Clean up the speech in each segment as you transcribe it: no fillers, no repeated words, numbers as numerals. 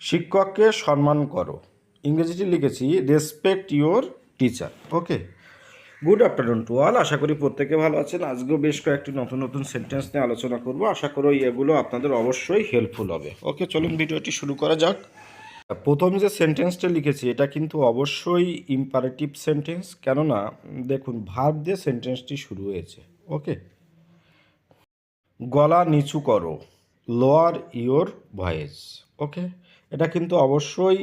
শিক্ষককে সম্মান করো। ইংরেজিটি লিখেছি respect your teacher. Okay, good afternoon to all. আশা করি প্রত্যেকে ভালো আছেন। আজকেও বেশ কয়েকটি নতুন নতুন সেন্টেন্স নিয়ে আলোচনা করব। আশা করি এগুলো আপনাদের অবশ্যই হেল্পফুল হবে। ওকে, চলুন ভিডিওটি শুরু করা যাক। প্রথম যে সেন্টেন্সটা লিখেছি এটা কিন্তু অবশ্যই ইম্পারেটিভ সেন্টেন্স, কেননা দেখুন ভার্ব দিয়ে সেন্টেন্সটি শুরু হয়েছে। ওকে, গলা নিচু করো, লোয়ার ইওর ভয়েস। ওকে, এটা কিন্তু অবশ্যই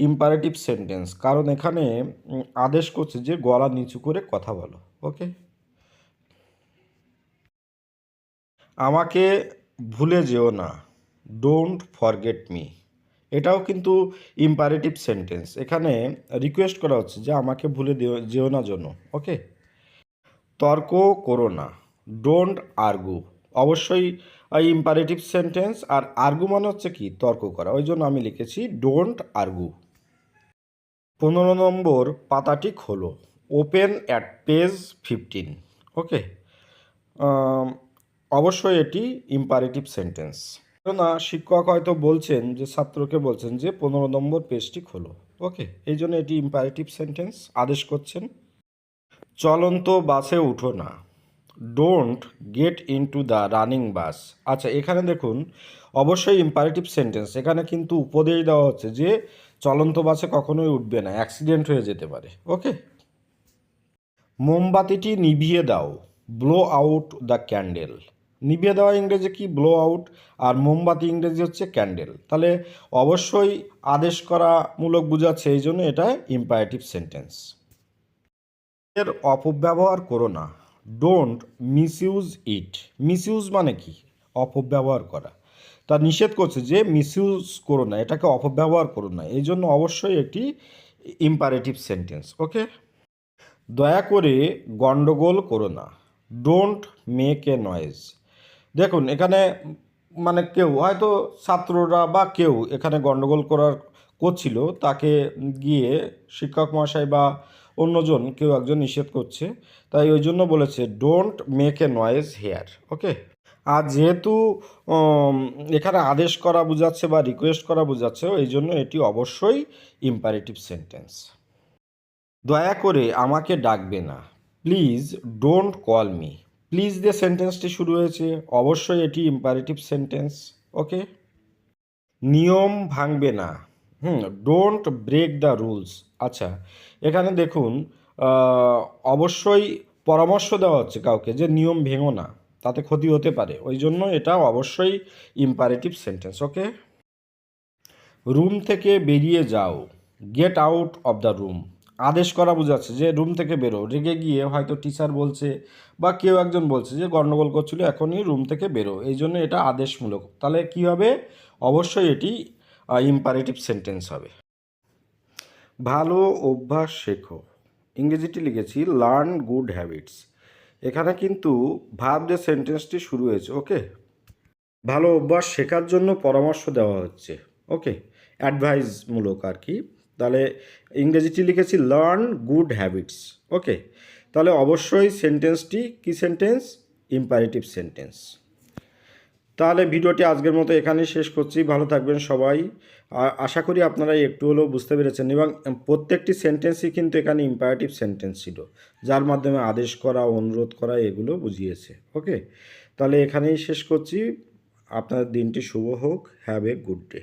ইম্পারেটিভ সেন্টেন্স, কারণ এখানে আদেশ করছে যে গলা নিচু করে কথা বলো। ওকে, আমাকে ভুলে যেও না, ডোন্ট ফরগেট মি। এটাও কিন্তু ইম্পারেটিভ সেন্টেন্স, এখানে রিকোয়েস্ট করা হচ্ছে যে আমাকে ভুলে যেও না জন্য। ওকে, তর্ক করো না, ডোন্ট আর্গু। অবশ্যই ইম্পারেটিভ সেন্টেন্স, আর আর্গু মানে হচ্ছে কি তর্ক করা, ওই জন্য আমি লিখেছি ডোন্ট আর্গু। 15 নম্বর পাতাটি খোলো, ওপেন অ্যাট পেজ 15। ওকে, অবশ্যই এটি ইম্পারেটিভ সেন্টেন্স, না শিক্ষক হয়তো বলছেন যে ছাত্রকে বলছেন যে 15 নম্বর পেজটি খোলো। ওকে, এই জন্য এটি ইম্পারেটিভ সেন্টেন্স, আদেশ করছেন। চলন্ত বাসে উঠো না, don't get into the running bus. আচ্ছা, এখানে দেখুন অবশ্যই ইম্পারেটিভ সেন্টেন্স, এখানে কিন্তু উপদেশ দেওয়া হচ্ছে যে চলন্ত বাসে কখনোই উঠবে না, অ্যাক্সিডেন্ট হয়ে যেতে পারে। ওকে, মোমবাতিটি নিভিয়ে দাও, ব্লো আউট দ্য ক্যান্ডেল। নিভিয়ে দেওয়া ইংরেজি কি ব্লো আউট, আর মোমবাতি ইংরেজি হচ্ছে ক্যান্ডেল, তাহলে অবশ্যই আদেশ করা মূলক বোঝাচ্ছে, এই জন্য এটা ইম্পারেটিভ সেন্টেন্স। এর অপব্যবহার করো না, ডোন্ট মিসইউজ ইট। মিসইউজ মানে কি অপব্যবহার করা, তা নিষেধ করছে যে মিসইউজ করো না, এটাকে অপব্যবহার করো না, এই জন্য অবশ্যই একটি ইম্পারেটিভ সেন্টেন্স। ওকে, দয়া করে গণ্ডগোল করো না, ডোন্ট মেক এ নয়েজ। দেখুন এখানে মানে কেউ হয়তো ছাত্ররা বা কেউ এখানে গণ্ডগোল করছিল, তাকে গিয়ে শিক্ষক মহাশয় বা অন্যজন কেউ একজন নিষেধ করছে, তাই ওই জন্য বলেছে don't make a noise here. Okay, আর যেহেতু এখানে আদেশ করা বোঝাচ্ছে বা রিকোয়েস্ট করা বোঝাচ্ছে, এই জন্য এটি অবশ্যই ইম্পারেটিভ সেন্টেন্স। দয়া করে আমাকে ডাকবে না, please don't call me. Please দিয়ে সেন্টেন্সটি শুরু হয়েছে, অবশ্যই এটি ইম্পারেটিভ সেন্টেন্স। ওকে, নিয়ম ভাঙবে না, ডোন্ট ব্রেক দ্য রুলস। আচ্ছা, এখানে দেখুন অবশ্যই পরামর্শ দেওয়া হচ্ছে কাউকে যে নিয়ম ভেঙো না, তাতে ক্ষতি হতে পারে, ওই জন্য এটা অবশ্যই ইম্পারেটিভ সেন্টেন্স। ওকে, রুম থেকে বেরিয়ে যাও, get out of the room. আদেশ করা বোঝাচ্ছে যে রুম থেকে বেরো, রেগে গিয়ে হয়তো টিচার বলছে বা কেউ একজন বলছে যে গণ্ডগোল করছিল, এখনই রুম থেকে বেরো, এই জন্য এটা আদেশমূলক, তাহলে কি হবে অবশ্যই এটি ইম্পারেটিভ সেন্টেন্স হবে। ভালো অভ্যাস শেখো, ইংরেজিটি লিখেছি লার্ন গুড হ্যাবিটস। এখানে কিন্তু ভার্ব দিয়ে সেন্টেন্সটি শুরু হয়েছে। ওকে, ভালো অভ্যাস শেখার জন্য পরামর্শ দেওয়া হচ্ছে। ওকে, অ্যাডভাইসমূলক আর কি, তাহলে ইংরেজিটি লিখেছি লার্ন গুড হ্যাবিটস। ওকে, তাহলে অবশ্যই সেন্টেন্সটি কি সেন্টেন্স, ইম্পারেটিভ সেন্টেন্স। তাহলে ভিডিওটি আজকের মতো এখানেই শেষ করছি। ভালো থাকবেন সবাই। আশা করি আপনারা একটু হলেও বুঝতে পেরেছেন, এবং প্রত্যেকটি সেন্টেন্সই কিন্তু এখানে ইম্পারেটিভ সেন্টেন্স ছিল, যার মাধ্যমে আদেশ করা, অনুরোধ করা এগুলো বুঝিয়েছে। ওকে, তাহলে এখানেই শেষ করছি। আপনার দিনটি শুভ হোক। Have a good day.